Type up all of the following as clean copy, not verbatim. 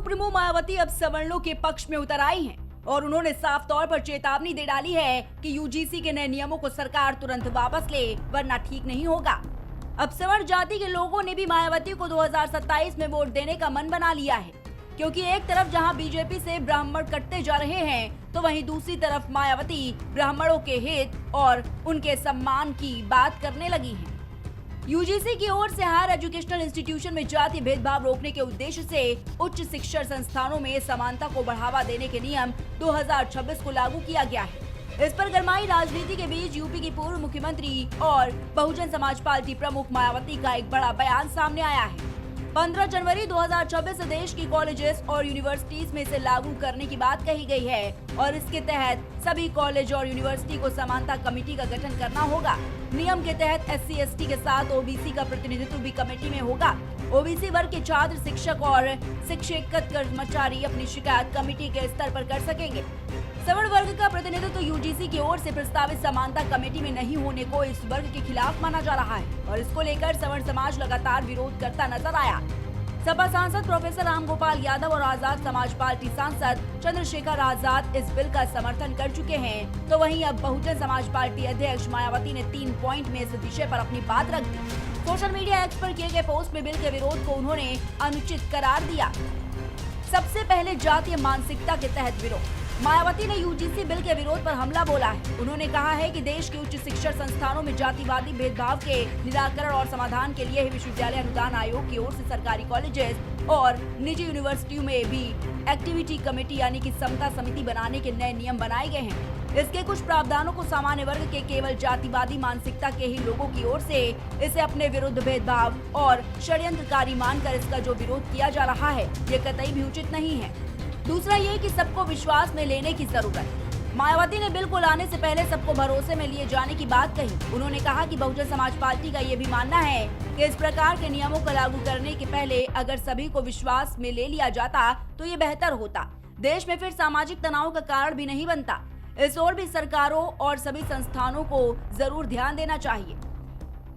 Supremo Mayawati अब सवर्णों के पक्ष में उतर आई हैं और उन्होंने साफ तौर पर चेतावनी दे डाली है कि यूजीसी के नए नियमों को सरकार तुरंत वापस ले, वरना ठीक नहीं होगा। अब सवर्ण जाति के लोगों ने भी मायावती को 2027 में वोट देने का मन बना लिया है, क्योंकि एक तरफ जहां बीजेपी से ब्राह्मण कटते जा रहे हैं, तो वहीं दूसरी तरफ मायावती ब्राह्मणों के हित और उनके सम्मान की बात करने लगी हैं। यूजीसी की ओर से हायर एजुकेशनल इंस्टीट्यूशन में जाति भेदभाव रोकने के उद्देश्य से उच्च शिक्षण संस्थानों में समानता को बढ़ावा देने के नियम 2026 को लागू किया गया है। इस पर गरमाई राजनीति के बीच यूपी की पूर्व मुख्यमंत्री और बहुजन समाज पार्टी प्रमुख मायावती का एक बड़ा बयान सामने आया है। 15 जनवरी 2026 से देश की कॉलेजेस और यूनिवर्सिटीज में इसे लागू करने की बात कही गई है और इसके तहत सभी कॉलेज और यूनिवर्सिटी को समानता कमेटी का गठन करना होगा। नियम के तहत SC/ST के साथ OBC का प्रतिनिधित्व भी कमेटी में होगा। OBC वर्ग के छात्र, शिक्षक और शिक्षेतर कर्मचारी अपनी शिकायत कमेटी के स्तर पर कर सकेंगे। सवर्ण वर्ग का प्रतिनिधित्व यूजीसी की ओर से प्रस्तावित समानता कमेटी में नहीं होने को इस वर्ग के खिलाफ माना जा रहा है और इसको लेकर सवर्ण समाज लगातार विरोध करता नजर आया। सपा सांसद प्रोफेसर रामगोपाल यादव और आजाद समाज पार्टी सांसद चंद्रशेखर आजाद इस बिल का समर्थन कर चुके हैं, तो वहीं अब बहुजन समाज पार्टी अध्यक्ष मायावती ने 3 पॉइंट में इस विषय पर अपनी बात रख दी। सोशल मीडिया एक्स पर किए गए पोस्ट में बिल के विरोध को उन्होंने अनुचित करार दिया। सबसे पहले जातीय मानसिकता के तहत विरोध। मायावती ने यूजीसी बिल के विरोध पर हमला बोला है। उन्होंने कहा है कि देश के उच्च शिक्षण संस्थानों में जातिवादी भेदभाव के निराकरण और समाधान के लिए विश्वविद्यालय अनुदान आयोग की ओर से सरकारी कॉलेजेस और निजी यूनिवर्सिटियों में भी एक्टिविटी कमेटी यानी कि समता समिति बनाने के नए नियम बनाए गए हैं। इसके कुछ प्रावधानों को सामान्य वर्ग के केवल जातिवादी मानसिकता के ही लोगों की ओर से इसे अपने विरुद्ध भेदभाव और षड्यंत्रकारी मानकर इसका जो विरोध किया जा रहा है, ये कतई भी उचित नहीं है। दूसरा ये कि सबको विश्वास में लेने की जरूरत। मायावती ने बिल को लाने से पहले सबको भरोसे में लिए जाने की बात कही। उन्होंने कहा कि बहुजन समाज पार्टी का ये भी मानना है कि इस प्रकार के नियमों को लागू करने के पहले अगर सभी को विश्वास में ले लिया जाता तो ये बेहतर होता। देश में फिर सामाजिक तनाव का कारण भी नहीं बनता। इस ओर भी सरकारों और सभी संस्थानों को जरूर ध्यान देना चाहिए।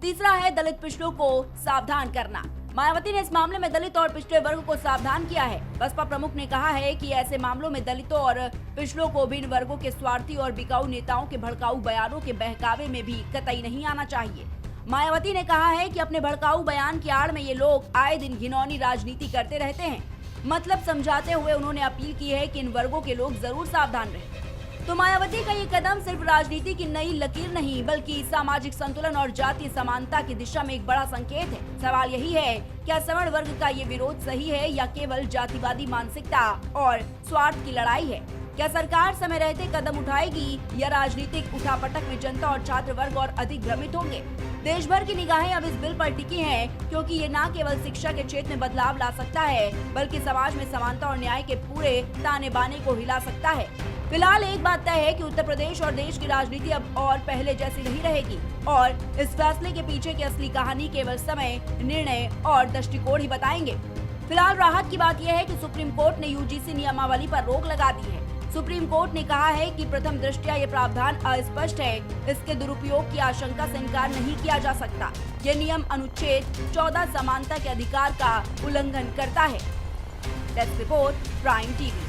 तीसरा है दलित पिछड़ों को सावधान करना। मायावती ने इस मामले में दलित और पिछड़े वर्ग को सावधान किया है। बसपा प्रमुख ने कहा है कि ऐसे मामलों में दलितों और पिछड़ों को भी इन वर्गों के स्वार्थी और बिकाऊ नेताओं के भड़काऊ बयानों के बहकावे में भी कतई नहीं आना चाहिए। मायावती ने कहा है कि अपने भड़काऊ बयान की आड़ में ये लोग आए दिन घिनौनी राजनीति करते रहते हैं। मतलब समझाते हुए उन्होंने अपील की है कि इन वर्गों के लोग जरूर सावधान रहें। तो मायावती का ये कदम सिर्फ राजनीति की नई लकीर नहीं बल्कि सामाजिक संतुलन और जातीय समानता की दिशा में एक बड़ा संकेत है। सवाल यही है, क्या सवर्ण वर्ग का ये विरोध सही है या केवल जातिवादी मानसिकता और स्वार्थ की लड़ाई है? क्या सरकार समय रहते कदम उठाएगी या राजनीतिक उठापटक में जनता और छात्र वर्ग और अधिक भ्रमित होंगे? देश भर की निगाहें अब इस बिल पर टिकी हैं, क्योंकि ये न केवल शिक्षा के क्षेत्र में बदलाव ला सकता है बल्कि समाज में समानता और न्याय के पूरे ताने बाने को हिला सकता है। फिलहाल एक बात तय है कि उत्तर प्रदेश और देश की राजनीति अब और पहले जैसी नहीं रहेगी और इस फैसले के पीछे की असली कहानी केवल समय, निर्णय और दृष्टिकोण ही बताएंगे। फिलहाल राहत की बात यह है कि सुप्रीम कोर्ट ने यूजीसी नियमावली पर रोक लगा दी है। सुप्रीम कोर्ट ने कहा है कि प्रथम दृष्टया ये प्रावधान अस्पष्ट है, इसके दुरुपयोग की आशंका से इनकार नहीं किया जा सकता। ये नियम अनुच्छेद 14 समानता के अधिकार का उल्लंघन करता है। Desk report, prime TV.